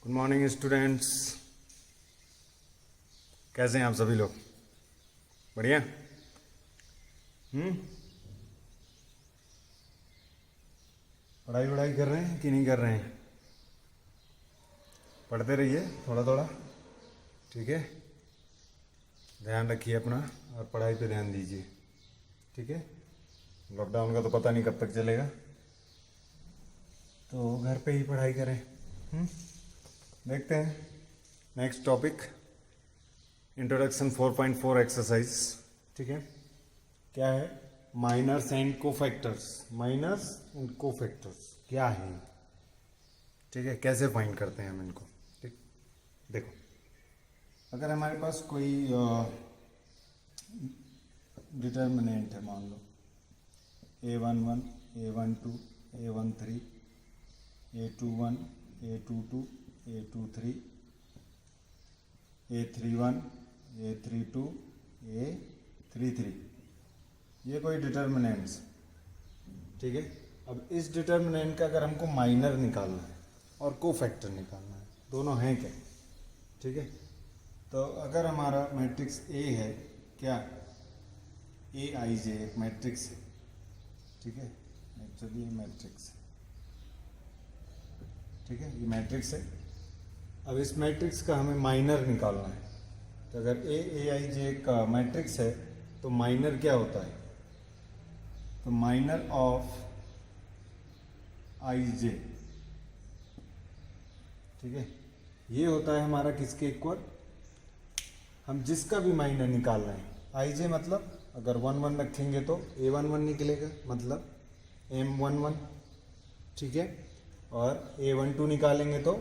Good morning students. कैसे हैं आप सभी लोग? बढ़िया। पढ़ाई वढ़ाई कर रहे हैं कि नहीं कर रहे हैं? पढ़ते रहिए थोड़ा थोड़ा, ठीक है। ध्यान रखिए अपना और पढ़ाई पे ध्यान दीजिए, ठीक है। लॉकडाउन का तो पता नहीं कब तक चलेगा, तो घर पे ही पढ़ाई करें। देखते हैं नेक्स्ट टॉपिक, इंट्रोडक्शन 4.4 एक्सरसाइज, ठीक है। क्या है? Minors and cofactors. Minors and cofactors क्या है, ठीक है, कैसे फाइंड करते हैं हम इनको, ठीक। देखो, अगर हमारे पास कोई डिटर्मिनेंट है, मान लो A11, A12, A13, A21, A22, A23, A31, A32, A33, ये कोई डिटर्मिनेंट्स, ठीक है। अब इस डिटर्मिनेंट का अगर हमको माइनर निकालना है और कोफैक्टर निकालना है, दोनों हैं क्या, ठीक है। तो अगर हमारा मैट्रिक्स ए है, क्या AIJ एक मैट्रिक्स है, ठीक है। एक्चुअली ये मैट्रिक्स है, ठीक है, ये मैट्रिक्स है। अब इस मैट्रिक्स का हमें माइनर निकालना है। तो अगर AIJ का मैट्रिक्स है तो माइनर क्या होता है? तो माइनर ऑफ IJ, ठीक है, ये होता है हमारा किसके इक्वल? हम जिसका भी माइनर निकाल रहे हैं, IJ मतलब अगर 1 1 रखेंगे तो A11 निकलेगा, मतलब M11, ठीक है। और A12 निकालेंगे तो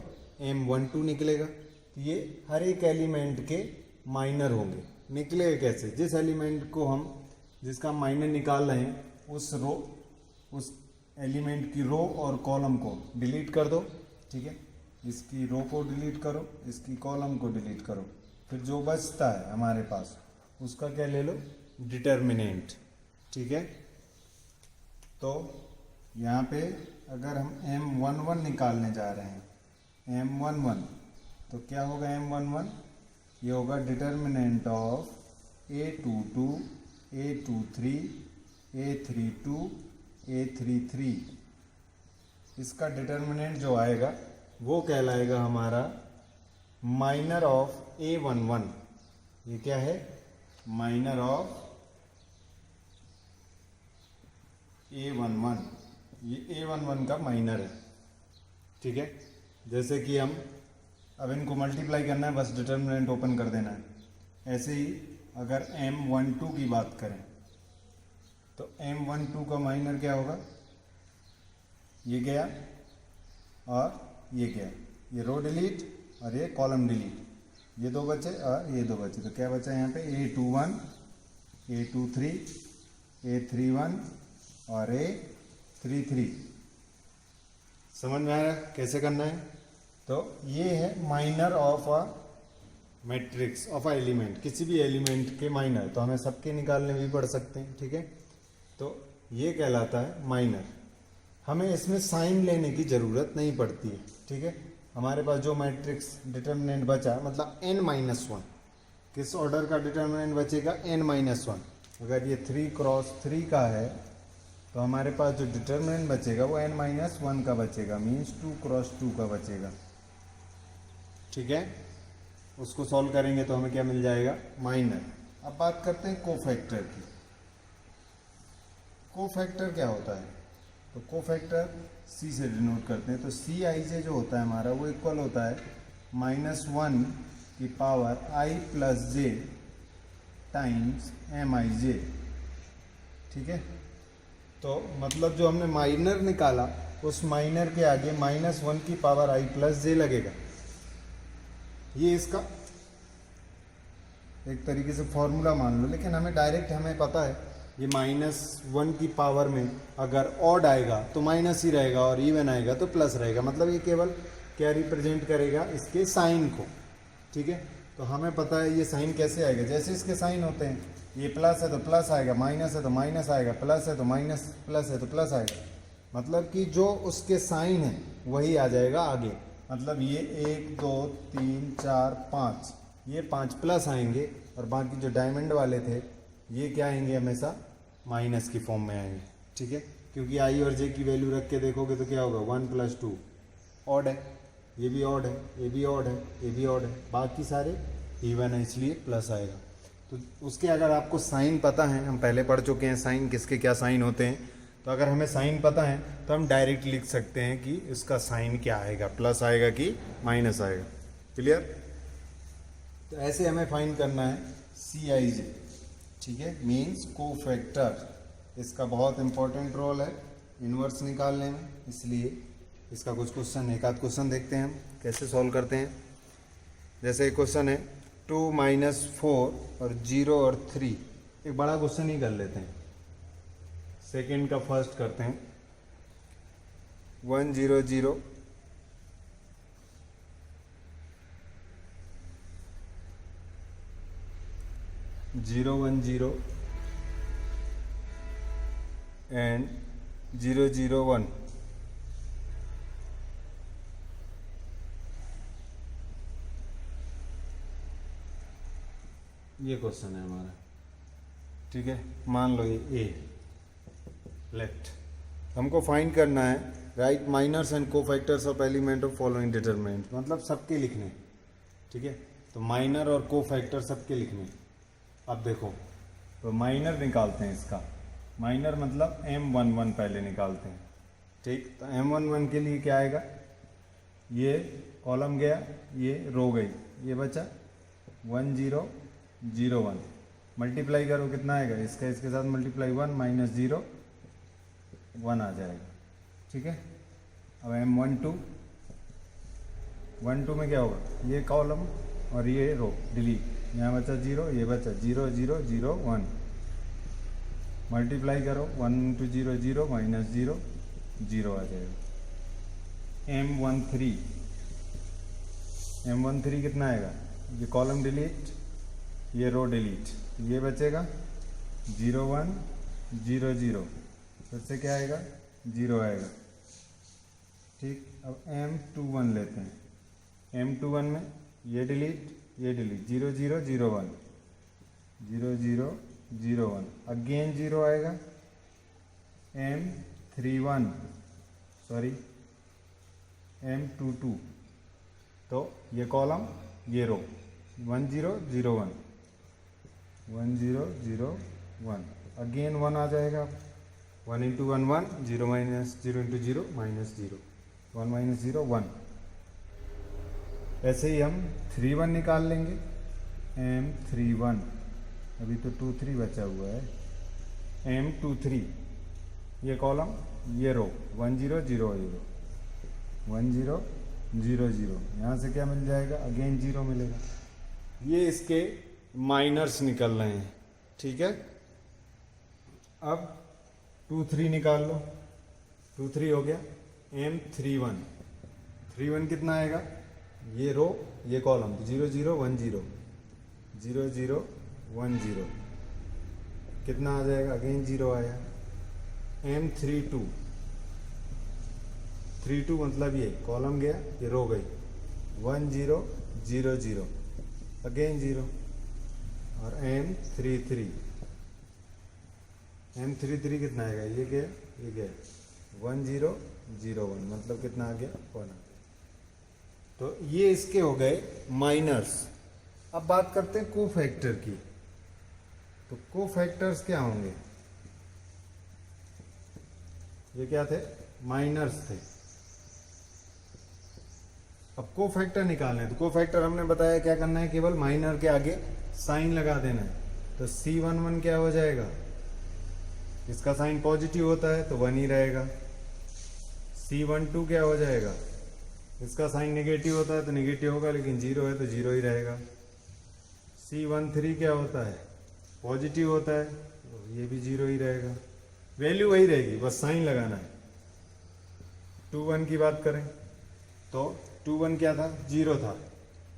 M12 निकलेगा। तो ये हर एक एलिमेंट के माइनर होंगे। निकलेगा कैसे? जिस एलिमेंट को हम, जिसका माइनर निकाल रहे हैं, उस एलिमेंट की रो और कॉलम को डिलीट कर दो, ठीक है। इसकी रो को डिलीट करो, इसकी कॉलम को डिलीट करो, फिर जो बचता है हमारे पास उसका क्या ले लो? डिटर्मिनेंट, ठीक है। तो यहाँ पे अगर हम M11 निकालने जा रहे हैं, M11, तो क्या होगा M11? ये होगा determinant of A22, A23, A32, A33। इसका डिटर्मिनेंट जो आएगा वो कहलाएगा हमारा माइनर ऑफ A11। ये क्या है? Minor of A11। ये A11 का माइनर है, ठीक है। जैसे कि हम अब इनको मल्टीप्लाई करना है, बस डिटर्मिनेंट ओपन कर देना है। ऐसे ही अगर M12 की बात करें तो M12 का माइनर क्या होगा? ये गया और ये गया, ये रो डिलीट और ये कॉलम डिलीट, ये दो बचे और ये दो बचे। तो क्या बचा यहाँ पे? A21, A23, A31 और A33। समझ में आ रहा है कैसे करना है? तो ये है minor of a matrix of a element. किसी भी एलिमेंट के माइनर, तो हमें सबके निकालने भी पड़ सकते हैं, ठीक है। तो ये कहलाता है माइनर। हमें इसमें साइन लेने की ज़रूरत नहीं पड़ती है, ठीक है। हमारे पास जो मैट्रिक्स डिटर्मिनेंट बचा, मतलब n-1, किस ऑर्डर का डिटर्मिनेंट बचेगा? n-1। अगर ये 3×3 का है तो हमारे पास जो डिटर्मिनेंट बचेगा वो n-1 का बचेगा, मीन्स 2×2 का बचेगा, ठीक है। उसको सॉल्व करेंगे तो हमें क्या मिल जाएगा? माइनर। अब बात करते हैं कोफैक्टर की। कोफैक्टर क्या होता है? तो कोफैक्टर C से डिनोट करते हैं। तो CIJ जो होता है हमारा, वो इक्वल होता है -1 की पावर I+J टाइम्स MIJ, ठीक है। तो मतलब जो हमने माइनर निकाला, उस माइनर के आगे -1 की पावर I+J लगेगा। ये इसका एक तरीके से फॉर्मूला मान लो, लेकिन हमें डायरेक्ट हमें पता है ये -1 की पावर में अगर ऑड आएगा तो माइनस ही रहेगा और इवन आएगा तो प्लस रहेगा। मतलब ये केवल क्या रिप्रेजेंट करेगा? इसके साइन को, ठीक है। तो हमें पता है ये साइन कैसे आएगा। जैसे इसके साइन होते हैं, ये प्लस है तो प्लस आएगा, माइनस है तो माइनस आएगा, प्लस है तो माइनस, प्लस है तो प्लस आएगा। मतलब कि जो उसके साइन है वही आ जाएगा आगे। मतलब ये 1 2 3 4 5, ये 5 प्लस आएंगे और बाकी जो डायमंड वाले थे ये क्या आएंगे, हमेशा माइनस की फॉर्म में आएंगे। ठीक है, क्योंकि आई और जे की वैल्यू रख के देखोगे तो क्या होगा, 1 + 2 ऑड है, ये भी ऑड है, ये भी ऑड है, ये भी ऑड है, बाकी सारे इवन है, इसलिए प्लस आएगा। तो उसके अगर आपको साइन पता है, हम पहले पढ़ चुके हैं साइन किसके क्या साइन होते हैं, तो अगर हमें साइन पता है तो हम डायरेक्ट लिख सकते हैं कि इसका साइन क्या आएगा, प्लस आएगा कि माइनस आएगा। क्लियर? तो ऐसे हमें फाइंड करना है CIJ। ठीक है, मीन्स कोफैक्टर। इसका बहुत इंपॉर्टेंट रोल है इन्वर्स निकालने में, इसलिए इसका कुछ क्वेश्चन, एक आध क्वेश्चन देखते हैं हम कैसे सॉल्व करते हैं। जैसे एक क्वेश्चन है 2 - 4 और 0 और 3, एक बड़ा क्वेश्चन ही कर लेते हैं, सेकेंड का फर्स्ट करते हैं। 1 0 0 0 1 0 एंड 0 0 1। ये क्वेश्चन है हमारा। ठीक है, मान लो ये ए लेफ्ट, हमको फाइंड करना है right minors and cofactors of element of following determinant, मतलब सबके लिखने। ठीक है, तो माइनर और कोफैक्टर सबके लिखने। अब देखो, तो माइनर निकालते हैं इसका, माइनर मतलब M11 पहले निकालते हैं। ठीक, तो M11 के लिए क्या आएगा, ये कॉलम गया, ये रो गई, ये बचा 1 0 0 1, मल्टीप्लाई करो कितना आएगा, इसका इसके साथ मल्टीप्लाई 1 - 0 1 आ जाएगा। ठीक है, अब M12 1 2 में क्या होगा, ये कॉलम और ये रो डिलीट, यहाँ बचा 0, ये बचा 0 0 0 1, मल्टीप्लाई करो 1 × 0 0 - 0 0 आ जाएगा। M13 कितना आएगा, ये कॉलम डिलीट, ये रो डिलीट, ये बचेगा 0 1 0 0, फिर से क्या आएगा 0 आएगा। ठीक, अब M21 लेते हैं, M21 में ये डिलीट 0 0 0 1 0 0 0 1, अगेन 0 आएगा। M22, तो ये कॉलम ये रो 1 0 0 1 1 0 0 1, अगेन 1 आ जाएगा। 1 × 1 1, 0 - 0 × 0 -0, 1 - 0 1। ऐसे ही हम 3 1 निकाल लेंगे, M31, अभी तो 2 3 बचा हुआ है। M23, ये कॉलम ये रो 1 0 0 0 1 0 0 0, यहाँ से क्या मिल जाएगा, अगेन 0 मिलेगा। ये इसके माइनर्स निकल रहे हैं। ठीक है, अब 2 3 निकाल लो, 2 3 हो गया। M31, 31 कितना आएगा, ये रो ये कॉलम 0 0 1 0 0 0 1 0, कितना आ जाएगा, अगेन 0 आया। M32, 32 मतलब ये कॉलम गया, ये रो गई 1 0 0 0, अगेन 0। और M33 कितना आएगा, ये गया ये गया 1 0 0 1, मतलब कितना आ गया 1 आ गया। तो ये इसके हो गए माइनर्स। अब बात करते हैं कोफैक्टर की। तो कोफैक्टर्स क्या होंगे, ये क्या थे, माइनर्स थे। अब कोफैक्टर निकालना है, तो कोफैक्टर हमने बताया क्या करना है, केवल माइनर के आगे साइन लगा देना है। तो C11 क्या हो जाएगा, इसका साइन पॉजिटिव होता है तो 1 ही रहेगा। C12 क्या हो जाएगा, इसका साइन नेगेटिव होता है तो नेगेटिव होगा, लेकिन 0 है तो 0 ही रहेगा। C13 क्या होता है, पॉजिटिव होता है तो ये भी 0 ही रहेगा, वैल्यू वही रहेगी, बस साइन लगाना है। 2 1 की बात करें तो 2 1 क्या था, 0 था,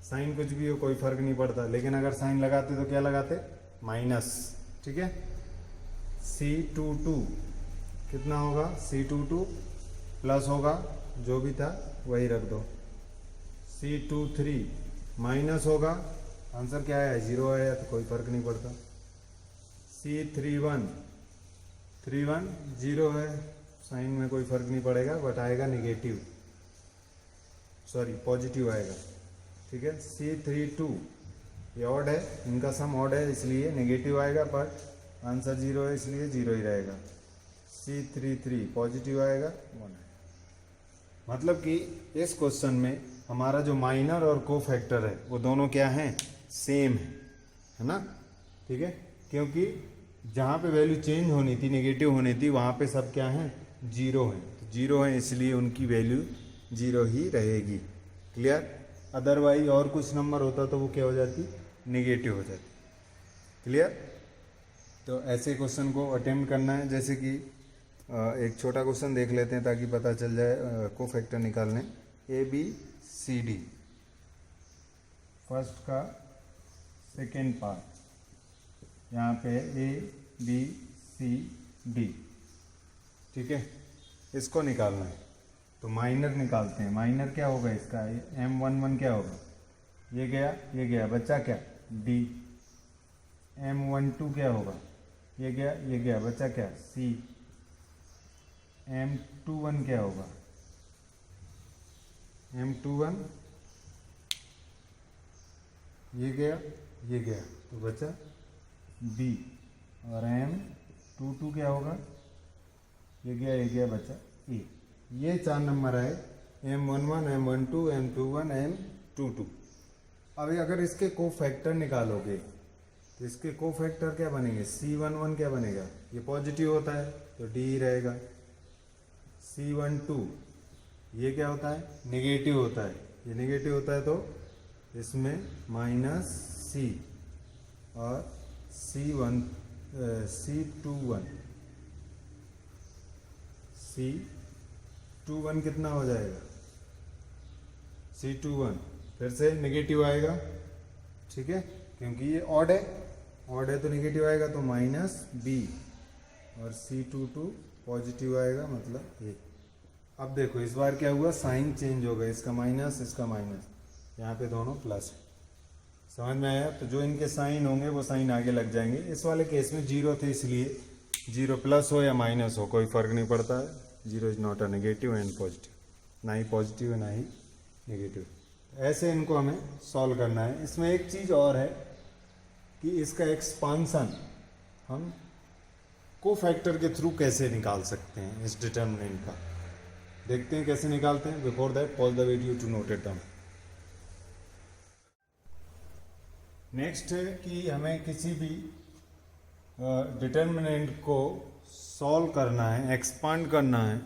साइन कुछ भी हो कोई फर्क नहीं पड़ता, लेकिन अगर साइन लगाते तो क्या लगाते, माइनस। ठीक है, C22 कितना होगा, C22 प्लस होगा, जो भी था वही रख दो, C23 माइनस होगा, आंसर क्या है 0 आया तो कोई फर्क नहीं पड़ता। C31 0 है, साइन में कोई फर्क नहीं पड़ेगा, बट आएगा नेगेटिव, सॉरी पॉजिटिव आएगा, ठीक है। C32 ये ऑड है, इनका सम ऑड है इसलिए नेगेटिव आएगा, बट आंसर 0 है इसलिए 0 ही रहेगा। C33 पॉजिटिव आएगा, 1 आएगा। मतलब कि इस क्वेश्चन में हमारा जो माइनर और को फैक्टर है वो दोनों क्या हैं, सेम है ना, ठीक है। क्योंकि जहाँ पे वैल्यू चेंज होनी थी, नेगेटिव होनी थी, वहाँ पे सब क्या हैं, 0 हैं। तो 0 है इसलिए उनकी वैल्यू 0 ही रहेगी। क्लियर। अदरवाइज और कुछ नंबर होता तो वो क्या हो जाती, नेगेटिव हो जाती। क्लियर। तो ऐसे क्वेश्चन को अटेम्प्ट करना है। जैसे कि एक छोटा क्वेश्चन देख लेते हैं ताकि पता चल जाए को फैक्टर निकालने। ABCD फर्स्ट का सेकेंड पार्ट, यहाँ पे ABCD, ठीक है, इसको निकालना है। तो माइनर निकालते हैं। माइनर क्या होगा इसका, M11 क्या होगा, ये गया बच्चा क्या D। M12 क्या होगा, ये गया बच्चा क्या C। M21 क्या होगा, M21 ये गया तो बचा B। और M22 क्या होगा, ये गया बचा A। ये 4 नंबर आए, M11, M12, M21, M22। अब अगर इसके को फैक्टर निकालोगे तो इसके को फैक्टर क्या बनेंगे, C11 क्या बनेगा, ये पॉजिटिव होता है तो D ही रहेगा। C12 ये क्या होता है, नेगेटिव होता है, ये नेगेटिव होता है तो इसमें -C। और C21 कितना हो जाएगा, C21 फिर से नेगेटिव आएगा, ठीक है, क्योंकि ये ऑड है तो नेगेटिव आएगा तो -B। और C22 पॉजिटिव आएगा, मतलब ये। अब देखो इस बार क्या हुआ, साइन चेंज हो गया, इसका माइनस इसका माइनस, यहाँ पे दोनों प्लस है। समझ में आया। तो जो इनके साइन होंगे वो साइन आगे लग जाएंगे। इस वाले केस में 0 थे इसलिए 0 प्लस हो या माइनस हो कोई फर्क नहीं पड़ता है। 0 is not a negative and positive, ना ही पॉजिटिव है ना ही नेगेटिव। ऐसे इनको हमें सॉल्व करना है। इसमें एक चीज़ और है कि इसका एक्सपांसन हम को फैक्टर के थ्रू कैसे निकाल सकते हैं, इस डिटर्मिनेंट का देखते हैं कैसे निकालते हैं। Before that pause the video to note it down. Next है कि हमें किसी भी डिटर्मिनेंट को सॉल्व करना है, एक्सपांड करना है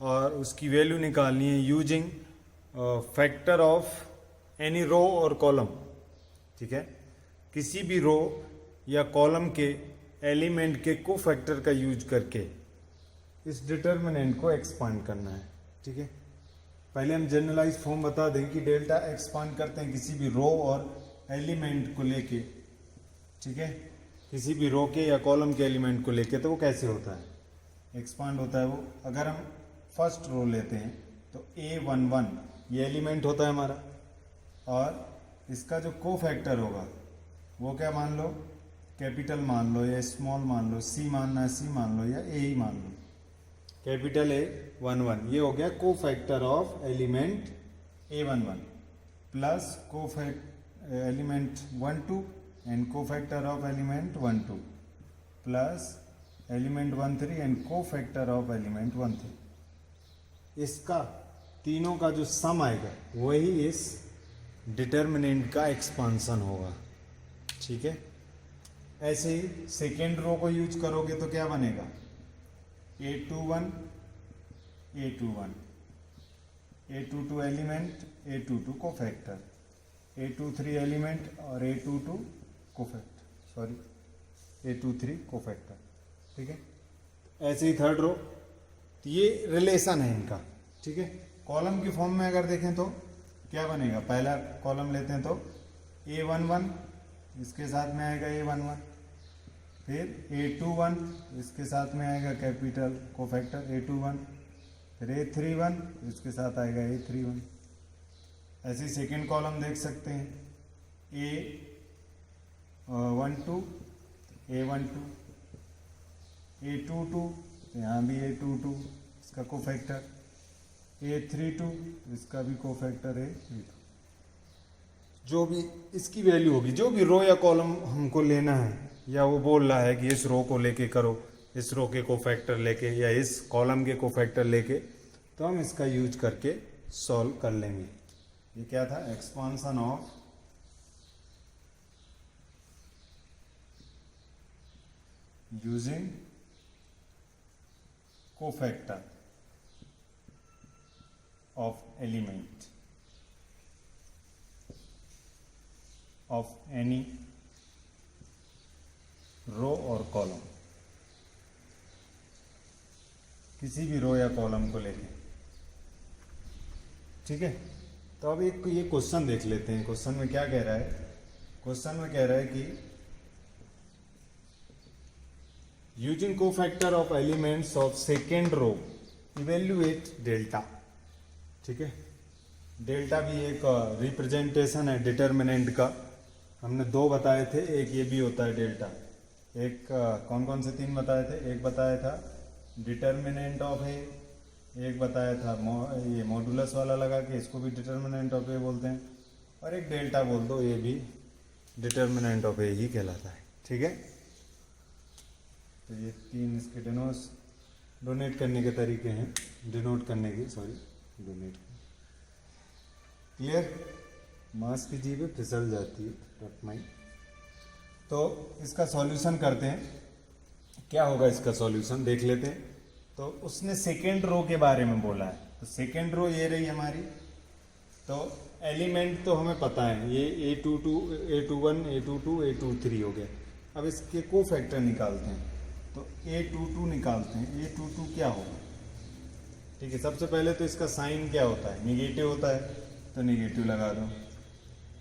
और उसकी वैल्यू निकालनी है using factor of any row और कॉलम, ठीक है। किसी भी रो या कॉलम के एलिमेंट के को फैक्टर का यूज करके इस डिटर्मिनेंट को एक्सपांड करना है, ठीक है। पहले हम जनरलाइज फॉर्म बता दें कि डेल्टा एक्सपांड करते हैं किसी भी रो और एलिमेंट को लेके, ठीक है, किसी भी रो के या कॉलम के एलिमेंट को लेके। तो वो कैसे होता है, एक्सपांड होता है वो। अगर हम फर्स्ट रो लेते हैं तो A11 ये एलिमेंट होता है हमारा, और इसका जो को फैक्टर होगा वो क्या मान लो, कैपिटल मान लो या स्मॉल मान लो, C मानना है C मान लो या A ही मान लो। कैपिटल A11 ये हो गया को factor of element A11 plus को एलिमेंट 12 एंड को factor of element 12 plus element 13 and को फैक्टर ऑफ एलिमेंट 13। इसका तीनों का जो सम आएगा वही इस डिटर्मिनेंट का एक्सपांसन होगा, ठीक है। ऐसे ही सेकेंड रो को यूज करोगे तो क्या बनेगा, A21 A22 एलिमेंट, A22 को फैक्टर, A23 एलिमेंट और A22 को फैक्टर, सॉरी A23 को फैक्टर, ठीक है। ऐसे ही थर्ड रो, तो ये रिलेशन है इनका, ठीक है। कॉलम की फॉर्म में अगर देखें तो क्या बनेगा, पहला कॉलम लेते हैं तो A11 इसके साथ में आएगा A11, फिर A21 इसके साथ में आएगा कैपिटल को फैक्टर A21, फिर A31 इसके साथ आएगा A31। ऐसे सेकेंड कॉलम देख सकते हैं, A12 A12 A22, तो यहाँ भी A22 इसका कोफैक्टर, A32 इसका भी कोफैक्टर है A32। जो भी इसकी वैल्यू होगी, जो भी रो या कॉलम हमको लेना है, या वो बोल रहा है कि इस रो को लेके करो, इस रो के कोफैक्टर लेके या इस कॉलम के कोफैक्टर लेके, तो हम इसका यूज करके सॉल्व कर लेंगे। ये क्या था, expansion of using cofactor of element of any रो और कॉलम, किसी भी रो या कॉलम को लेके, ठीक है। तो अब एक ये क्वेश्चन देख लेते हैं। क्वेश्चन में क्या कह रहा है, क्वेश्चन में कह रहा है कि using cofactor of elements of second row evaluate delta, ठीक है। डेल्टा भी एक रिप्रेजेंटेशन है डिटर्मिनेंट का। हमने दो बताए थे, एक ये भी होता है डेल्टा। एक कौन कौन से तीन बताए थे, एक बताया था डिटर्मिनेंट ऑफ ए, एक बताया था ये मॉडुलस वाला लगा के इसको भी डिटर्मिनेंट ऑफ ए बोलते हैं, और एक डेल्टा बोल दो, ये भी डिटर्मिनेंट ऑफ ए ही कहलाता है, ठीक है। तो ये तीन इसके डोनेट करने के तरीके हैं, डिनोट करने के, सॉरी डोनेट। क्लियर, मास की जीभ फिसल जाती है रटमाई। तो इसका सॉल्यूशन करते हैं, क्या होगा इसका सॉल्यूशन देख लेते हैं। तो उसने सेकेंड रो के बारे में बोला है, तो सेकेंड रो ये रही हमारी। तो एलिमेंट तो हमें पता है, ये A22 A21 A22 A23 हो गया। अब इसके कोफैक्टर निकालते हैं, तो A22 निकालते हैं। A22 क्या होगा, ठीक है। सबसे पहले तो इसका साइन क्या होता है, निगेटिव होता है, तो निगेटिव लगा दो,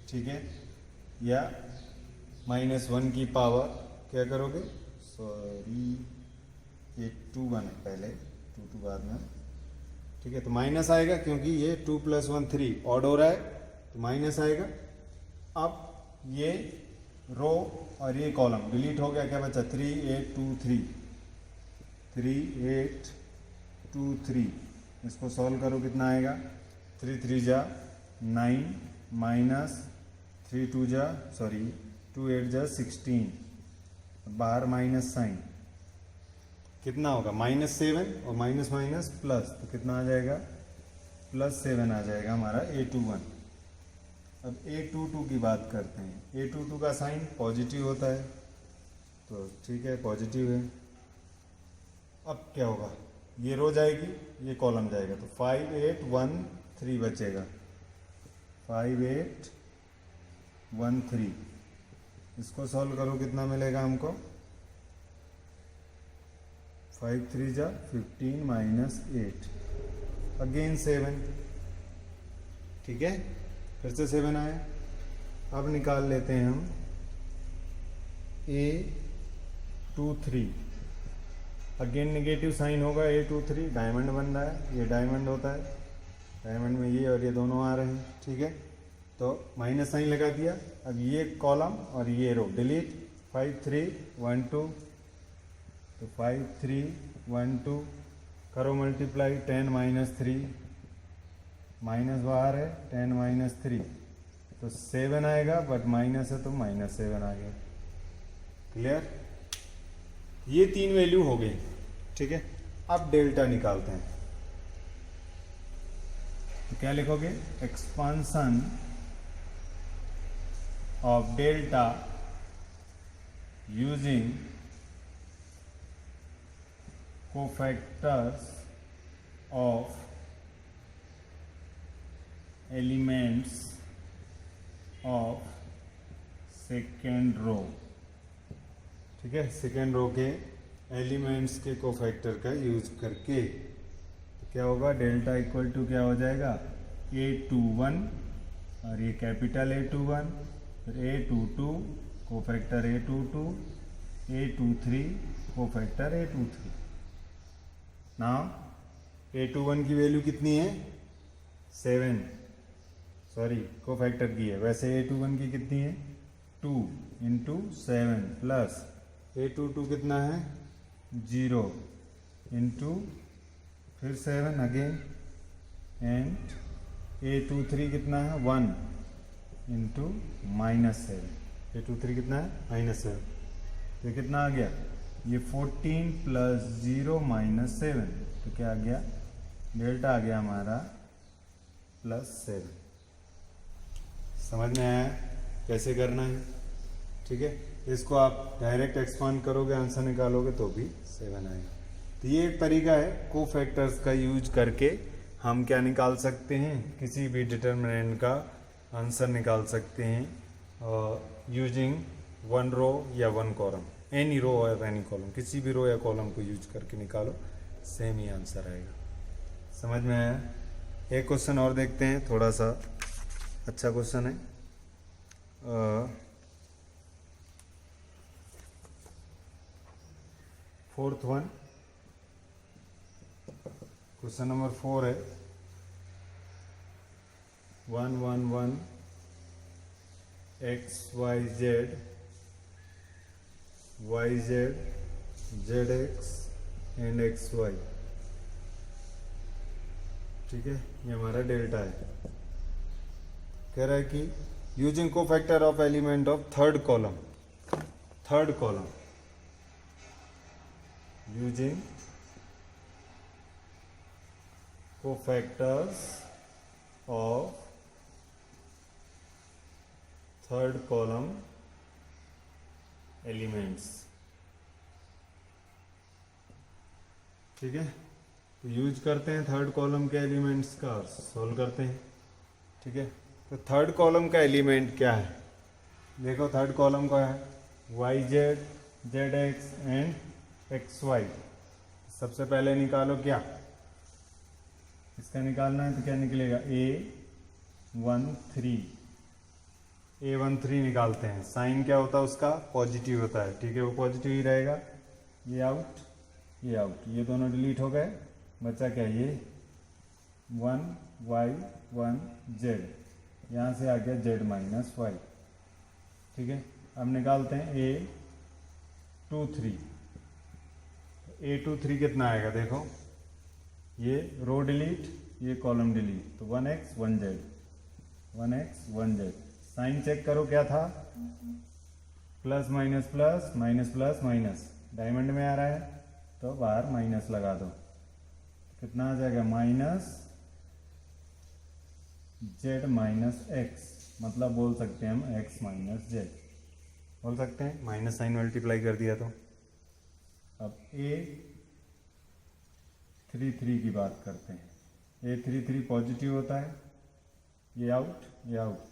ठीक है। या -1 की पावर क्या करोगे, सॉरी ये 2 1 पहले 2 बाद में, ठीक है। तो माइनस आएगा क्योंकि ये 2 + 1 3 ऑड हो रहा है, तो माइनस आएगा। अब ये रो और ये कॉलम डिलीट हो गया, क्या बचा 3 8 2 3 3 8 2 3। इसको सॉल्व करो, कितना आएगा 3 3 जा 9 -3 2 जा 2 8 जा 16, बाहर माइनस साइन, कितना होगा -7 और माइनस माइनस प्लस, तो कितना आ जाएगा +7 आ जाएगा हमारा A21। अब A22 की बात करते हैं। A22 का साइन पॉजिटिव होता है, तो ठीक है पॉजिटिव है। अब क्या होगा, ये रो जाएगी, ये कॉलम जाएगा, तो 5 8 1 3 बचेगा, 5 8 1 3। इसको सॉल्व करो, कितना मिलेगा हमको 5 3 जा 15 -8 अगेन 7, ठीक है। फिर से 7 आया। अब निकाल लेते हैं हम A23, अगेन नेगेटिव साइन होगा, A23 डायमंड बन रहा है, ये डायमंड होता है, डायमंड में ये और ये दोनों आ रहे हैं, ठीक है। तो माइनस साइन लगा दिया। अब ये कॉलम और ये रो डिलीट, 5 3 1 2, तो 5 3 1 2 करो मल्टीप्लाई, 10 -3 माइनस बाहर है, 10 -3 तो 7 आएगा, बट माइनस है तो -7 आ गया। क्लियर, ये तीन वैल्यू हो गई, ठीक है। अब डेल्टा निकालते हैं, तो क्या लिखोगे, expansion of delta using cofactors of elements of second row, ठीक है। सेकेंड रो के एलिमेंट्स के कोफैक्टर का यूज करके तो क्या होगा, डेल्टा इक्वल टू क्या हो जाएगा, A21 और ये कैपिटल A21, फिर A22 cofactor A22, A23 cofactor A23। Now A21 की वैल्यू कितनी है 7, सॉरी को फैक्टर की है। वैसे A21 की कितनी है 2 इंटू 7 प्लस A22 कितना है 0 इंटू फिर 7 अगेन एंड A23 कितना है 1 इंटू -7। A23 कितना है -7। तो कितना आ गया ये 14 प्लस 0 -7 तो क्या आ गया डेल्टा आ गया हमारा +7। समझ में आया कैसे करना है? ठीक है, इसको आप डायरेक्ट एक्सपांड करोगे आंसर निकालोगे तो भी 7 आएगा। तो ये एक तरीका है को फैक्टर्स का यूज करके हम क्या निकाल सकते हैं किसी भी डिटर्मिनेंट का आंसर निकाल सकते हैं यूजिंग 1 रो या 1 कॉलम, एनी रो और एनी कॉलम, किसी भी रो या कॉलम को यूज करके निकालो सेम ही आंसर आएगा। समझ में आया? एक क्वेश्चन और देखते हैं, थोड़ा सा अच्छा क्वेश्चन है। 4th वन, क्वेश्चन नंबर 4 है 1 1 1 x y z y z z x and X Y. ठीक है, ये हमारा डेल्टा है। कह रहा है कि using cofactor of element of third column using cofactors of third column elements. ठीक है, तो यूज करते हैं थर्ड कॉलम के एलिमेंट्स का, सॉल्व करते हैं। ठीक है, तो थर्ड कॉलम का एलिमेंट क्या है? देखो थर्ड कॉलम का है Y Z Z X and X Y. सबसे पहले निकालो क्या इसका निकालना है, तो क्या निकलेगा A13 निकालते हैं। साइन क्या होता है उसका पॉजिटिव होता है। ठीक है, वो पॉजिटिव ही रहेगा। ये आउट ये दोनों डिलीट हो गए, बचा क्या ये 1y 1z, यहाँ से आ गया z माइनस वाई। ठीक है, अब निकालते हैं A23 कितना आएगा देखो, ये रो डिलीट ये कॉलम डिलीट, तो 1x 1z। साइन चेक करो क्या था, plus minus plus minus plus minus, diamond में आ रहा है तो बाहर माइनस लगा दो, कितना आ जाएगा माइनस z माइनस एक्स, मतलब बोल सकते हैं हम x माइनस z बोल सकते हैं। माइनस साइन मल्टीप्लाई कर दिया तो अब A33 की बात करते हैं। A33 पॉजिटिव होता है, ये आउट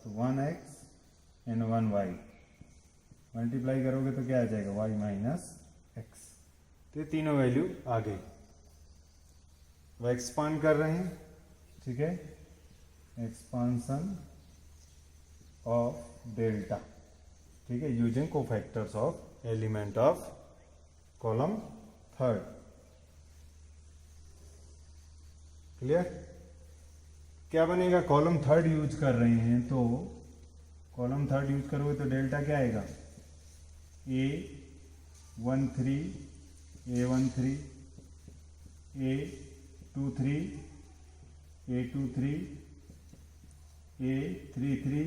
तो 1x एंड 1y मल्टीप्लाई करोगे तो क्या आ जाएगा y माइनस एक्स। तो ये तीनों वैल्यू आ गई। वो एक्सपांड कर रहे हैं। ठीक है, एक्सपांसन ऑफ डेल्टा। ठीक है, using cofactors of element of column third. Clear? क्या बनेगा, कॉलम थर्ड यूज कर रहे हैं तो कॉलम थर्ड यूज करोगे तो डेल्टा क्या आएगा A13 A13 A23 A23 A33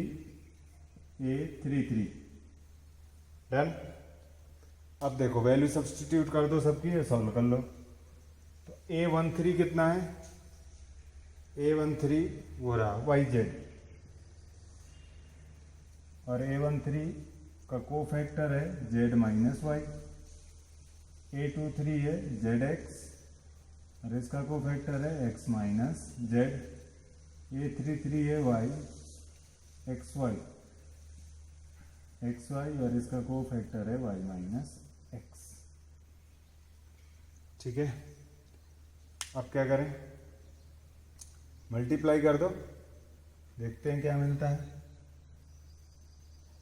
A33। Done. अब देखो वैल्यू सब्स्टिट्यूट कर दो सबकी, सॉल्व कर लो। तो A13 कितना है, A13 वो रहा वाई जेड, और A13 का को फैक्टर है z माइनस वाई। A23 है जेड एक्स और इसका को फैक्टर है x माइनस जेड। A33 है y एक्स वाई और इसका को फैक्टर है y माइनस एक्स। ठीक है, अब क्या करें, मल्टीप्लाई कर दो, देखते हैं क्या मिलता है।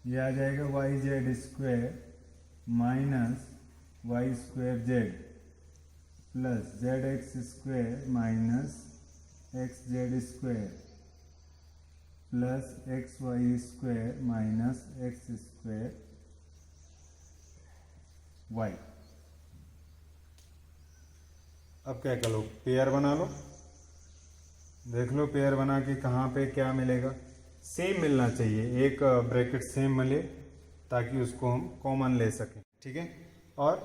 ये आ जाएगा Y Z square minus Y square Z plus Z X square minus X Z square plus X Y square minus X square Y. अब क्या करो, पेयर बना लो। देख लो पेयर बना के कहाँ पे क्या मिलेगा, सेम मिलना चाहिए, एक ब्रैकेट सेम मिले ताकि उसको हम कॉमन ले सकें, ठीक है। और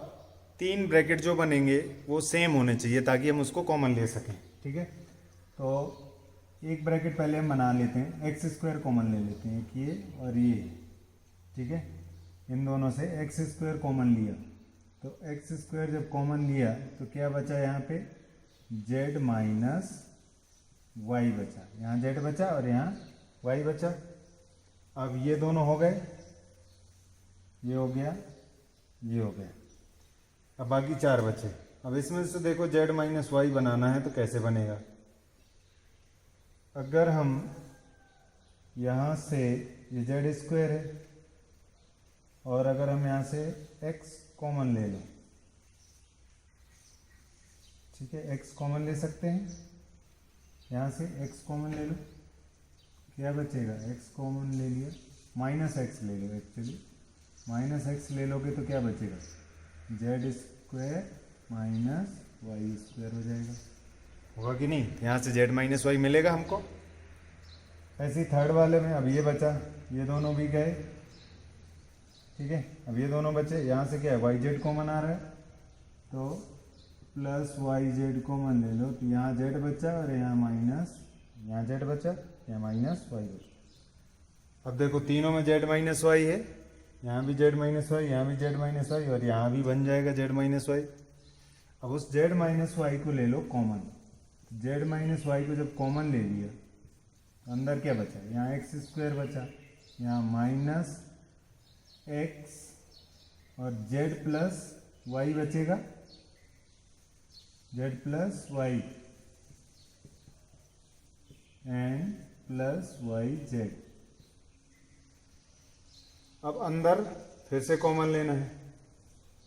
3 ब्रैकेट जो बनेंगे वो सेम होने चाहिए ताकि हम उसको कॉमन ले सकें, ठीक है। तो एक ब्रैकेट पहले हम बना लेते हैं, एक्स स्क्वायर कॉमन ले लेते हैं, एक ये और ये, ठीक है। इन दोनों से एक्स स्क्वायर कॉमन लिया, तो एक्स स्क्वायर जब कॉमन लिया तो क्या बचा यहाँ पे, जेड माइनस वाई बचा, यहाँ जेड बचा और यहाँ वाई बचा। अब ये दोनों हो गए, ये हो गया, ये हो गया। अब बाकी 4 बचे। अब इसमें से देखो जेड माइनस वाई बनाना है तो कैसे बनेगा, अगर हम यहाँ से, ये जेड स्क्वायर है और अगर हम यहाँ से x कॉमन ले लें, ठीक है, x कॉमन ले सकते हैं, यहाँ से x कॉमन ले लो, क्या बचेगा, x कॉमन ले लिया, माइनस एक्स ले लो, एक्चुअली माइनस एक्स ले लोगे तो क्या बचेगा, Z square minus Y square हो जाएगा, होगा कि नहीं। यहाँ से जेड माइनस वाई मिलेगा हमको। ऐसे ही थर्ड वाले में अब ये बचा, ये दोनों भी गए, ठीक है। अब ये दोनों बचे, यहाँ से क्या है, वाई जेड कॉमन आ रहा है तो प्लस वाई जेड कॉमन ले लो, तो यहाँ जेड बचा और यहाँ माइनस, यहाँ जेड बचा, यहाँ माइनस वाई बचा। अब देखो तीनों में जेड माइनस वाई है, यहाँ भी जेड माइनस वाई, यहाँ भी जेड माइनस वाई और यहाँ भी बन जाएगा जेड माइनस वाई। अब उस जेड माइनस वाई को ले लो कॉमन, जेड माइनस वाई को जब कॉमन ले लिया तो अंदर क्या बचा, यहाँ एक्स स्क्वायर बचा, यहाँ माइनस एक्स और जेड प्लस वाई बचेगा, Z plus Y and plus Y Z. अब अंदर फिर से कॉमन लेना है,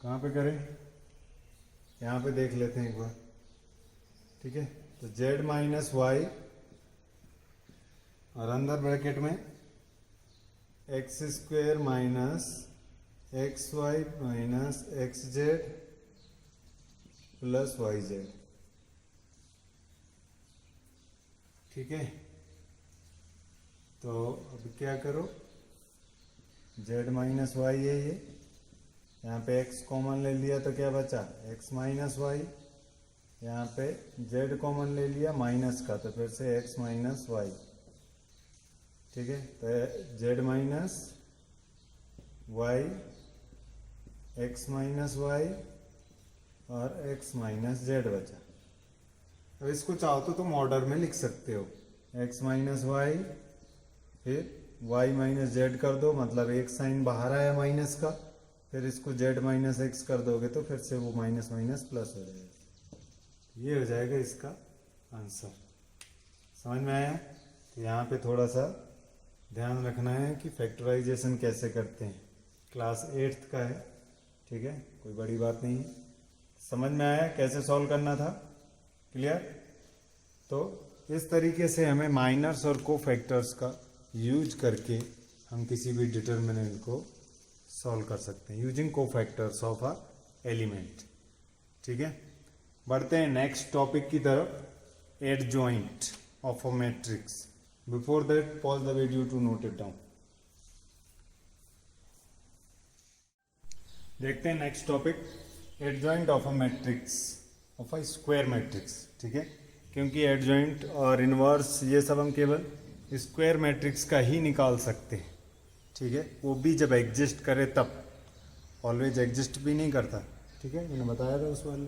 कहाँ पे करें, यहाँ पे देख लेते हैं एक बार, ठीक है। तो जेड माइनस वाई और अंदर ब्रैकेट में X square minus X Y minus X Z plus Y Z, ठीक है। तो अब क्या करो, जेड माइनस वाई है ये, यहाँ पे एक्स कॉमन ले लिया तो क्या बचा, एक्स माइनस वाई, यहाँ पे जेड कॉमन ले लिया माइनस का तो फिर से एक्स माइनस वाई, ठीक है। तो Z minus Y, X minus Y और एक्स माइनस जेड बचा। अब इसको चाहो तो तुम ऑर्डर में लिख सकते हो, एक्स माइनस वाई फिर वाई माइनस जेड कर दो, मतलब एक साइन बाहर आया माइनस का, फिर इसको जेड माइनस एक्स कर दोगे तो फिर से वो माइनस माइनस प्लस हो जाएगा, ये हो जाएगा इसका आंसर। समझ में आया। तो यहाँ पे थोड़ा सा ध्यान रखना है कि फैक्टराइजेशन कैसे करते हैं, क्लास 8th का है, ठीक है, कोई बड़ी बात नहीं है। समझ में आया कैसे सॉल्व करना था, क्लियर। तो इस तरीके से हमें माइनर्स और कोफैक्टर्स का यूज करके हम किसी भी डिटर्मिनेंट को सॉल्व कर सकते हैं using cofactors of a element, ठीक है। बढ़ते हैं नेक्स्ट टॉपिक की तरफ, adjoint of a matrix. Before that pause the video to note it down. देखते हैं next topic, adjoint of a matrix, of a square matrix, ठीक है। क्योंकि एडजॉइंट और इनवर्स ये सब हम केवल स्क्वायर मैट्रिक्स का ही निकाल सकते हैं, ठीक है, वो भी जब एग्जिस्ट करे तब, ऑलवेज एग्जिस्ट भी नहीं करता, ठीक है, मैंने बताया था उस वाले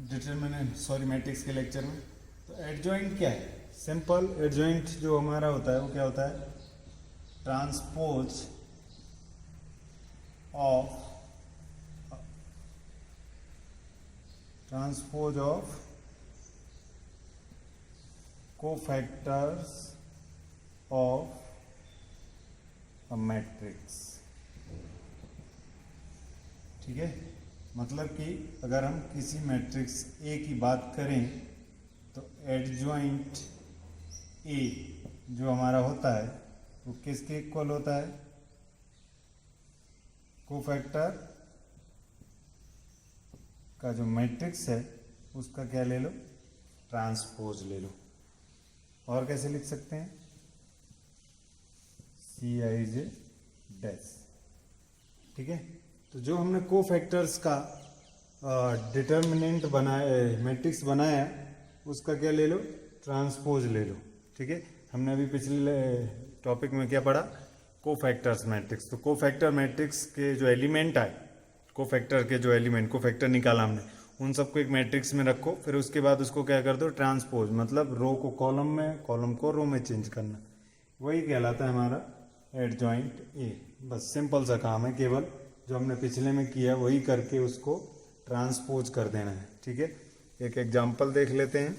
डिटरमिनेंट सॉरी मैट्रिक्स के लेक्चर में। तो एडजॉइंट क्या है, सिंपल एडजॉइंट जो हमारा होता है वो क्या होता है, transpose of cofactors of a matrix, ठीक है। मतलब कि अगर हम किसी मैट्रिक्स ए की बात करें तो एडजॉइंट ए जो हमारा होता है वो किसके इक्वल होता है, कोफैक्टर का जो मैट्रिक्स है उसका क्या ले लो, ट्रांसपोज ले लो। और कैसे लिख सकते हैं, Cij डैश। ठीक है, तो जो हमने कोफैक्टर्स का डिटर्मिनेंट बनाया, मैट्रिक्स बनाया, उसका क्या ले लो, ट्रांसपोज ले लो। ठीक है, हमने अभी पिछले टॉपिक में क्या पढ़ा, कोफैक्टर्स मैट्रिक्स। तो कोफैक्टर मैट्रिक्स के जो एलिमेंट आए, कोफैक्टर के जो एलिमेंट, कोफैक्टर निकाला हमने, उन सबको एक मैट्रिक्स में रखो, फिर उसके बाद उसको क्या कर दो, ट्रांसपोज, मतलब रो को कॉलम में, कॉलम को रो में चेंज करना। वही कहलाता है हमारा एडजॉइंट ए। बस सिंपल सा काम है, केवल जो हमने पिछले में किया वही करके उसको ट्रांसपोज कर देना है। ठीक है, एक एग्जांपल देख लेते हैं।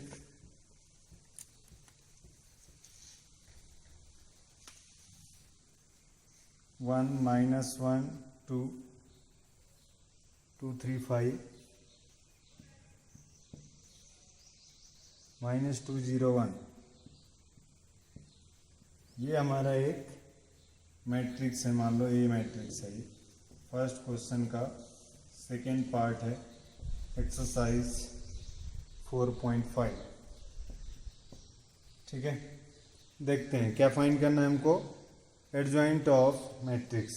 वन माइनस वन टू 2 3 5 -2 0 1, ये हमारा एक मैट्रिक्स है, मान लो ए मैट्रिक्स है। ये फर्स्ट क्वेश्चन का सेकेंड पार्ट है, एक्सरसाइज 4.5। ठीक है, देखते हैं क्या फाइंड करना है हमको, adjoint of matrix.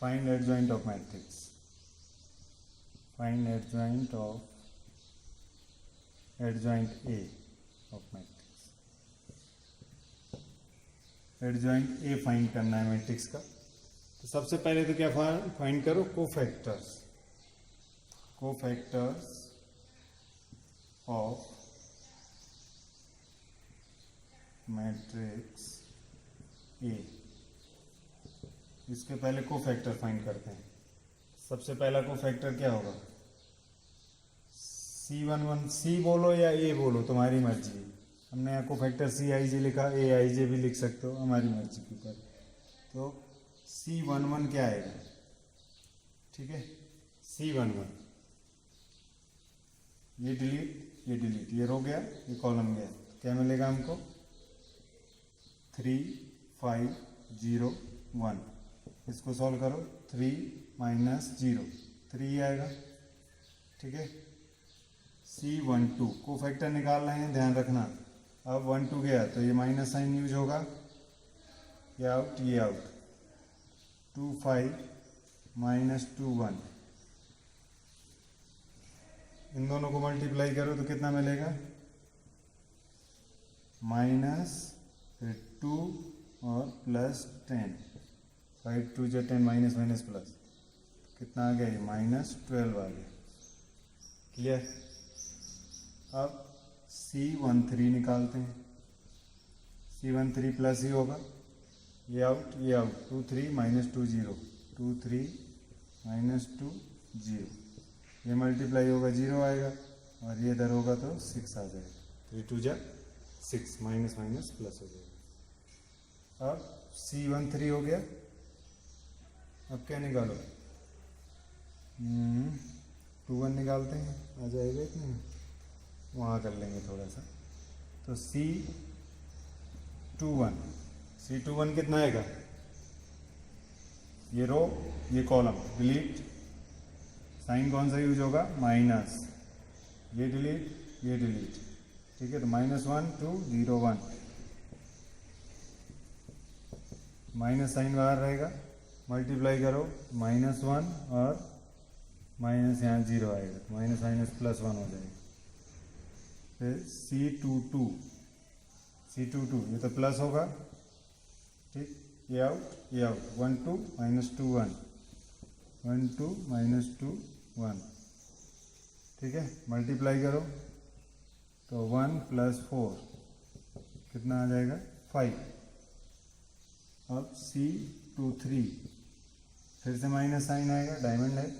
Find adjoint of matrix, find adjoint of adjoint A of matrix. Adjoint A find करना है मैट्रिक्स का। तो सबसे पहले तो क्या फाइंड करो, कोफैक्टर्स, कोफैक्टर्स ऑफ मैट्रिक्स ए। इसके पहले कोफैक्टर फाइंड करते हैं। सबसे पहला कोफैक्टर क्या होगा, C11, सी बोलो या ए बोलो, तुम्हारी मर्जी। हमने यहाँ कोफैक्टर Cij लिखा, Aij भी लिख सकते हो, हमारी मर्जी के ऊपर। तो C11 क्या आएगा, ठीक है, C11, ये डिलीट, ये डिलीट, ये रो गया, ये कॉलम गया, तो क्या मिलेगा हमको, 3 5 0 1। इसको सॉल्व करो, 3 - 0 3 आएगा। ठीक है, C12 कोफैक्टर निकाल रहे हैं, ध्यान रखना। अब 1 2 गया तो ये माइनस साइन यूज होगा, ये आउट, ये आउट। 2 5 -2 1, इन दोनों को मल्टीप्लाई करो तो कितना मिलेगा, माइनस फिर 2 और प्लस 10, 5 2 जा 10, माइनस माइनस प्लस, कितना आ गया, ये -12 आ गया। क्लियर। अब C13 निकालते हैं, C13 प्लस ही होगा, ये आउट, ये आउट, 2 3 -2 0, 2 3 -2 0, ये मल्टीप्लाई होगा 0 आएगा, और ये इधर होगा तो 6 आ जाएगा, 3 2 जा 6, माइनस माइनस प्लस हो जाएगा। अब C13 हो गया, अब क्या निकालो, 2 1 निकालते हैं, आ जाएगा इतना, वहाँ कर लेंगे थोड़ा सा। तो C21 कितना आएगा, ये रो ये कॉलम, डिलीट, साइन कौन सा यूज होगा, माइनस, ये डिलीट ये डिलीट। ठीक है, तो -1 2 0 1, माइनस साइन बाहर रहेगा, मल्टीप्लाई करो, -1 और माइनस यहाँ 0 आएगा, तो माइनस माइनस प्लस 1 हो जाएगा। फिर C22 ये तो प्लस होगा, ठीक, ये आउट ये आउट, 1 2 -2 1, 1 2 -2 1। ठीक है, मल्टीप्लाई करो तो 1 + 4 कितना आ जाएगा, 5। अब C23 फिर से माइनस साइन आएगा, डायमंड है,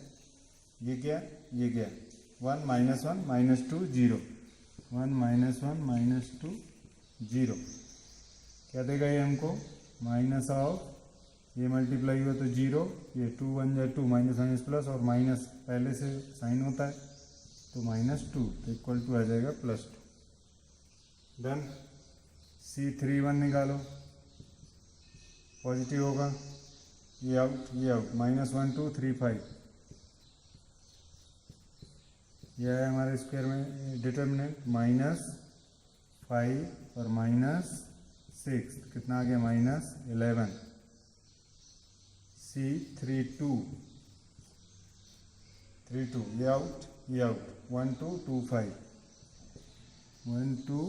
ये क्या 1 -1 -2 0, 1 -1 -2 0, क्या देगा ये हमको, माइनस ऑफ, ये मल्टीप्लाई हुआ तो 0, ये 2 1 जा 2, माइनस माइनस प्लस, और माइनस पहले से साइन होता है तो -2, तो इक्वल टू आ जाएगा +2। डन। C31 निकालो, पॉजिटिव होगा, ये आउट, -1 2 3 5, यह है हमारे स्क्वायर में डिटर्मिनेंट, -5 और -6, कितना आ गया, -11, C32, ये आउट, 1 2 2 5, 1 2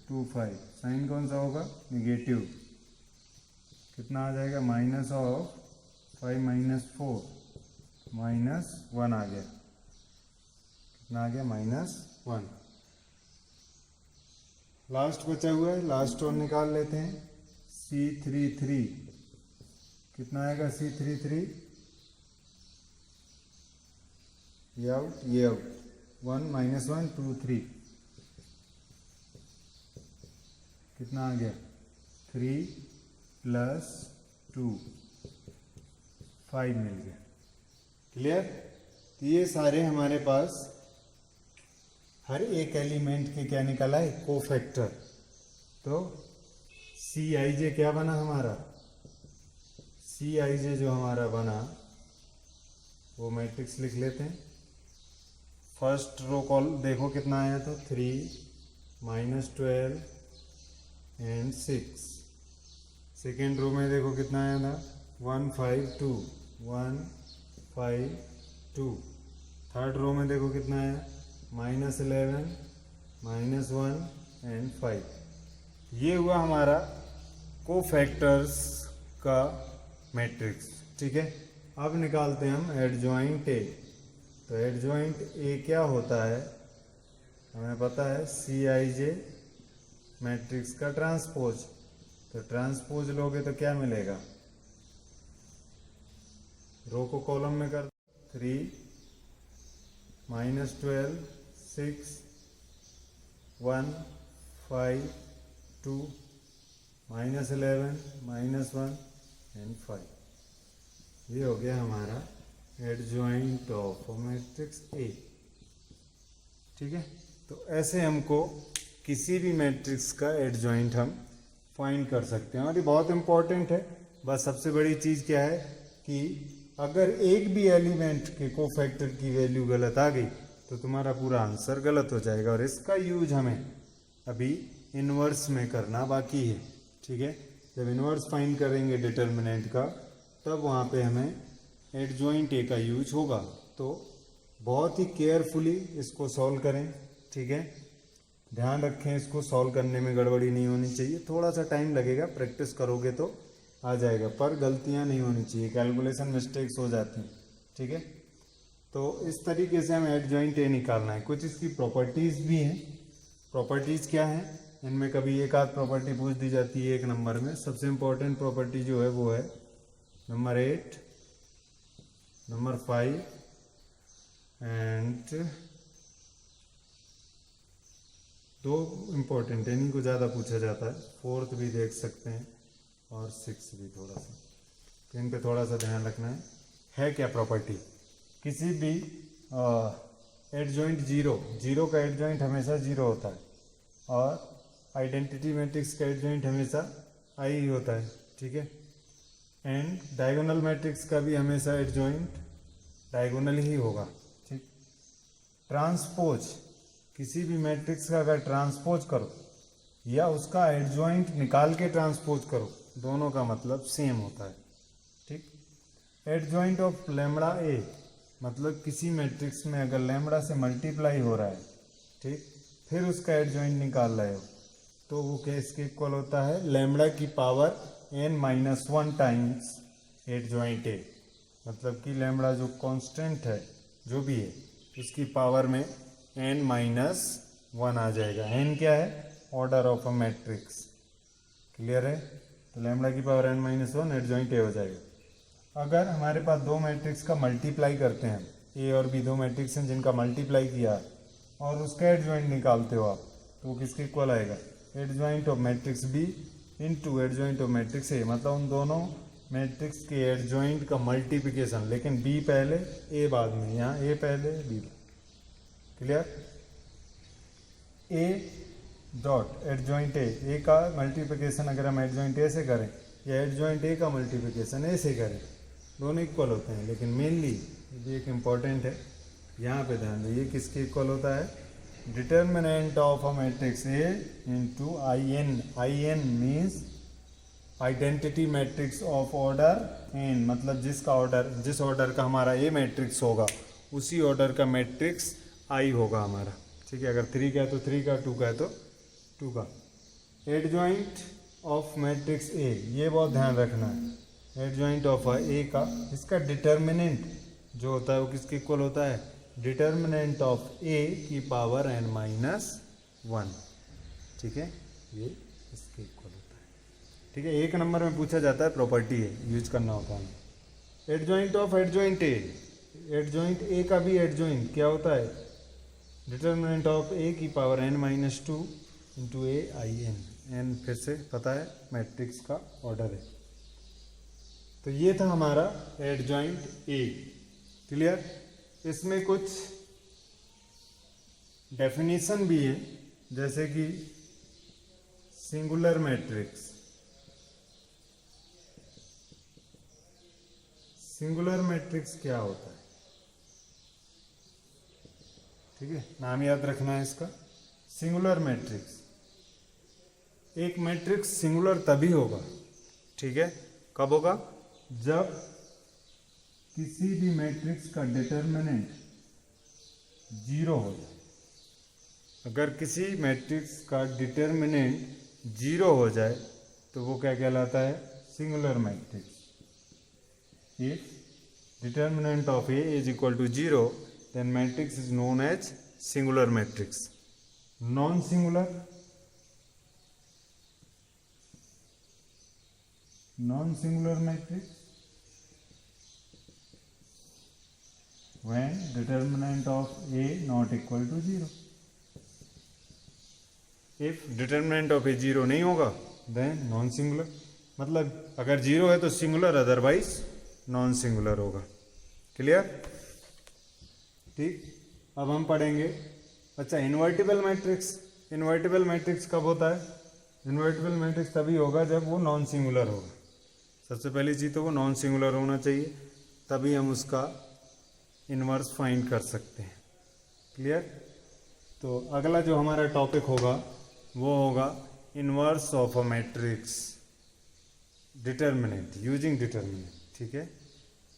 2 5, साइन कौन सा होगा, निगेटिव, कितना आ जाएगा, -5 -4 -1 आ गया, कितना आ गया, -1। लास्ट बचा हुआ है, लास्ट और निकाल लेते हैं, C33, कितना आएगा, C33, ये आउट, 1 -1 2 3, कितना आ गया, 3 + 2 5 मिल गया। क्लियर। तो ये सारे हमारे पास हर एक एलिमेंट के क्या निकला है, कोफैक्टर। तो Cij क्या बना हमारा, Cij जो हमारा बना वो मैट्रिक्स लिख लेते हैं। फर्स्ट रो कॉल देखो कितना आया, तो 3 -12 एंड 6। सेकेंड रो में देखो कितना आया था, 1 5 2 1 5 2। थर्ड रो में देखो कितना आया, -11 -1 एंड 5। ये हुआ हमारा कोफैक्टर्स का मैट्रिक्स। ठीक है, अब निकालते हैं हम एडजॉइंट ए। तो एडजॉइंट ए क्या होता है, हमें पता है, Cij मैट्रिक्स का ट्रांसपोज। तो ट्रांसपोज लोगे तो क्या मिलेगा, रो को कॉलम में कर, 3 -12 6 1 5 2 -11 -1 एंड 5। ये हो गया हमारा एडजॉइंट ऑफ मैट्रिक्स ए। ठीक है, तो ऐसे हमको किसी भी मैट्रिक्स का एडजॉइंट हम फाइंड कर सकते हैं, और ये बहुत इंपॉर्टेंट है। बस सबसे बड़ी चीज़ क्या है कि अगर एक भी एलिमेंट के कोफैक्टर की वैल्यू गलत आ गई तो तुम्हारा पूरा आंसर गलत हो जाएगा, और इसका यूज हमें अभी इन्वर्स में करना बाकी है। ठीक है, जब इन्वर्स फाइंड करेंगे डिटर्मिनेंट का, तब वहाँ पे हमें एडजॉइंट ए का यूज होगा। तो बहुत ही केयरफुली इसको सॉल्व करें। ठीक है, ध्यान रखें, इसको सॉल्व करने में गड़बड़ी नहीं होनी चाहिए। थोड़ा सा टाइम लगेगा, प्रैक्टिस करोगे तो आ जाएगा, पर गलतियां नहीं होनी चाहिए, कैलकुलेशन मिस्टेक्स हो जाती हैं। ठीक है, तो इस तरीके से हमें एडजॉइंट ए निकालना है। कुछ इसकी प्रॉपर्टीज़ भी हैं। प्रॉपर्टीज़ क्या हैं, इनमें कभी एक आध प्रॉपर्टी पूछ दी जाती है एक नंबर में। सबसे इम्पोर्टेंट प्रॉपर्टी जो है वो है नंबर 8, नंबर 5 एंड 2 इम्पोर्टेंट, इन्हीं को ज़्यादा पूछा जाता है। 4th भी देख सकते हैं और 6 भी थोड़ा सा, तो इन पे थोड़ा सा ध्यान रखना है क्या प्रॉपर्टी, किसी भी एडजॉइंट जीरो का एडजॉइंट हमेशा 0 होता है, और आइडेंटिटी मैट्रिक्स का एडजॉइंट हमेशा आई ही होता है। ठीक है, एंड डायगोनल मैट्रिक्स का भी हमेशा एडजॉइंट डायगोनल ही होगा। ठीक, ट्रांसपोज, किसी भी मैट्रिक्स का अगर ट्रांसपोज करो या उसका एडजॉइंट निकाल के ट्रांसपोज करो, दोनों का मतलब सेम होता है। ठीक, एडजॉइंट ऑफ लैम्बडा ए, मतलब किसी मैट्रिक्स में अगर लैम्बडा से मल्टीप्लाई हो रहा है, ठीक, फिर उसका एडजॉइंट निकाल रहे हो, तो वो किसके इक्वल होता है, लैम्बडा की power n-1 times adjoint A. मतलब कि लैम्बडा जो कांस्टेंट है, जो भी है, उसकी पावर में n-1 आ जाएगा। n क्या है, order of a matrix. Clear है, तो लैम्बडा की पावर n-1 एडजॉइंट ए हो जाएगा। अगर हमारे पास दो मैट्रिक्स का मल्टीप्लाई करते हैं, ए और बी दो मैट्रिक्स हैं जिनका मल्टीप्लाई किया और उसका एडजॉइंट निकालते हो आप, तो वो किसके इक्वल आएगा, adjoint of matrix B into adjoint of matrix A. मतलब उन दोनों मैट्रिक्स के एडजॉइंट का मल्टीप्लिकेशन, लेकिन बी पहले ए बाद में, यहाँ ए पहले बी। Clear, A dot adjoint A का मल्टीप्लिकेशन अगर हम एडजॉइंट ए से करें या एडजॉइंट ए का मल्टीप्लिकेशन ए से करें, दोनों इक्वल होते हैं, लेकिन मेनली ये एक इम्पॉर्टेंट है, यहाँ पे ध्यान दो, ये किसके इक्वल होता है? Determinant of a matrix A into I N. I N means identity matrix of order N, मतलब जिस ऑर्डर का हमारा ए मैट्रिक्स होगा उसी ऑर्डर का मैट्रिक्स आई होगा हमारा, ठीक है? अगर 3 का है तो 3 का, 2 का है तो 2 का. एडजॉइंट ऑफ मैट्रिक्स ए, ये बहुत ध्यान रखना है. एडजॉइंट ऑफ ए का इसका डिटर्मिनेंट जो होता है वो किसके इक्वल होता है? डिटर्मिनेंट ऑफ ए की पावर n माइनस 1, ठीक है? ये इसके इक्वल होता है, ठीक है? 1 नंबर में पूछा जाता है, प्रॉपर्टी है, यूज करना होता है. Adjoint of adjoint A, adjoint A का भी एडजॉइंट क्या होता है? डिटर्मिनेंट ऑफ ए की power n minus 2 into A I N. N फिर से पता है मैट्रिक्स का ऑर्डर है. तो ये था हमारा एडजॉइंट ए. क्लियर? इसमें कुछ डेफिनेशन भी है, जैसे कि सिंगुलर मैट्रिक्स. सिंगुलर मैट्रिक्स क्या होता है? ठीक है, नाम याद रखना है इसका. सिंगुलर मैट्रिक्स, एक मैट्रिक्स सिंगुलर तभी होगा, ठीक है? कब होगा? जब किसी भी मैट्रिक्स का डिटर्मिनेंट 0 हो जाए. अगर किसी मैट्रिक्स का डिटर्मिनेंट 0 हो जाए तो वो क्या कहलाता है? Singular matrix. If determinant of A is equal to 0, then matrix is known as singular matrix. Non-singular matrix when determinant of A not equal to 0. If determinant of A 0 नहीं होगा then non-singular, मतलब अगर 0 है तो singular, otherwise non singular होगा. Clear? ठीक. अब हम पढ़ेंगे, अच्छा, इन्वर्टिबल मैट्रिक्स. इन्वर्टिबल मैट्रिक्स कब होता है? इन्वर्टिबल मैट्रिक्स तभी होगा जब वो नॉन सिंगुलर होगा. सबसे पहली चीज़ तो वो नॉन सिंगुलर होना चाहिए, तभी हम उसका इन्वर्स फाइंड कर सकते हैं. क्लियर? तो अगला जो हमारा टॉपिक होगा वो होगा inverse of a matrix, determinant, using determinant. ठीक है,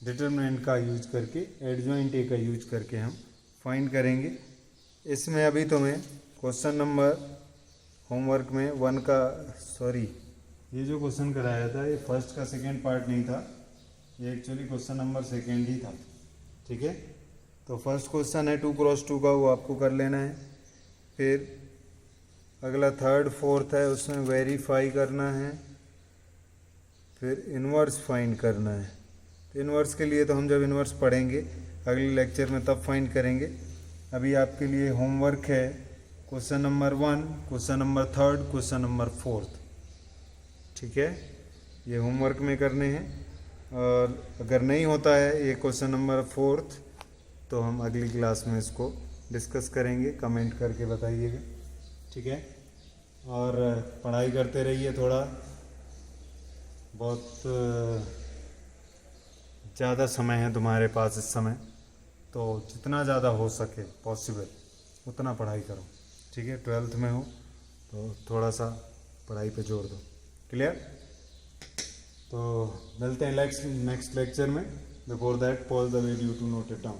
डिटर्मिनेंट का यूज करके, एडजॉइंट ए का यूज करके हम फाइंड करेंगे. इसमें अभी तुम्हें क्वेश्चन नंबर होमवर्क में 1 का, सॉरी, ये जो क्वेश्चन कराया था ये फर्स्ट का सेकेंड पार्ट नहीं था, ये एक्चुअली क्वेश्चन नंबर सेकेंड ही था. ठीक है, तो फर्स्ट क्वेश्चन है 2x2 का, वो आपको कर लेना है. फिर अगला थर्ड फोर्थ है, उसमें वेरीफाई करना है, फिर इन्वर्स फाइंड करना है. तो इन्वर्स के लिए तो हम जब इन्वर्स पढ़ेंगे अगले लेक्चर में तब फाइंड करेंगे. अभी आपके लिए होमवर्क है question number 1, question number 3, question number 4. ठीक है, ये होमवर्क में करने हैं. और अगर नहीं होता है ये क्वेश्चन नंबर 4 तो हम अगली क्लास में इसको डिस्कस करेंगे, कमेंट करके बताइएगा. ठीक है, और पढ़ाई करते रहिए. थोड़ा बहुत ज़्यादा समय है तुम्हारे पास इस समय, तो जितना ज़्यादा हो सके पॉसिबल उतना पढ़ाई करो. ठीक है, 12th में हो तो थोड़ा सा पढ़ाई पे जोर दो. क्लियर? तो मिलते हैं नेक्स्ट लेक्चर में. Before that, pause the video to note it down.